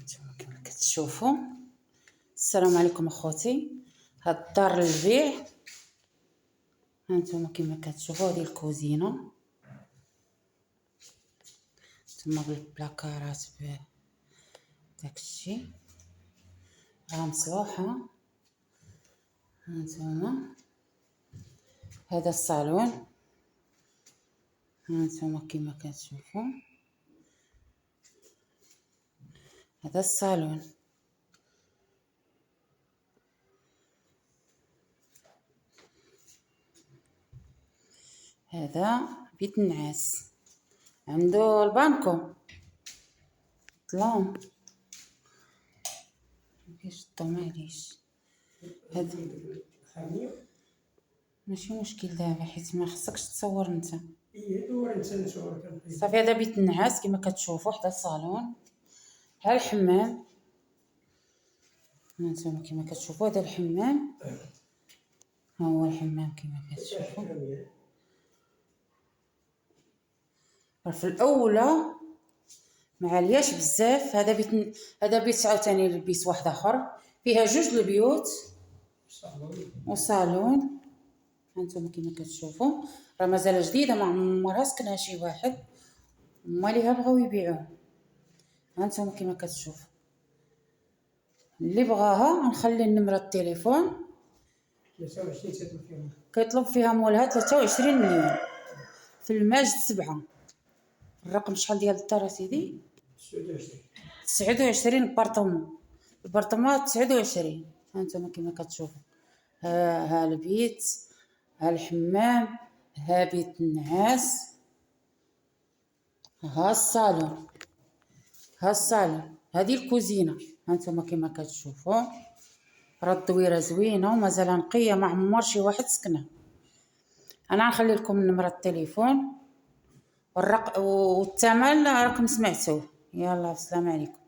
هانتوما كما كتشوفوا. السلام عليكم اخوتي، هاد الدار للبيع. هانتوما كما كتشوفوا هذه الكوزينه، هانتوما بالبلاكارات بداكشي راه مصلوحه. هانتوما هذا الصالون، هانتوما كما كتشوفوا هذا الصالون. هذا بيت النعاس، عنده البانكو ظلام مكاينش الضو معليش. هذا ماشي مشكل دابا حيت ما خصكش تصور انت. دور انت نصور. صافي هذا بيت النعاس كما كتشوفوا، حدا الصالون ها الحمام. هانتوما كما كتشوفوا هذا الحمام، ها هو الحمام كما كتشوفوا. في الاولى معالياش بزاف. هذا بيت عاوتاني لبيت واحد اخر، فيها جوج البيوت وصالون. هانتوما كما كتشوفوا راه مازال جديده، ما عمرها سكنها شي واحد، ماليها بغاو يبيعوه. هانتوما كما كتشوفوا، اللي بغاها نخلي النمره التليفون. 23 كيطلب فيها مولها 23 مليون في الماجد 7. الرقم شحال ديال الدار سيدي؟ 29 البارطمون 29. هانتوما كما كتشوفوا ها البيت، ها الحمام، ها بيت النعاس، ها الصالون، هذه الكوزينه. هانتوما كما كتشوفوا راه الدويره زوينه ومازال نقيه، ما عمر شي واحد سكنها. انا غنخلي لكم نمره التليفون والثمن راكم سمعتوه. يلا السلام عليكم.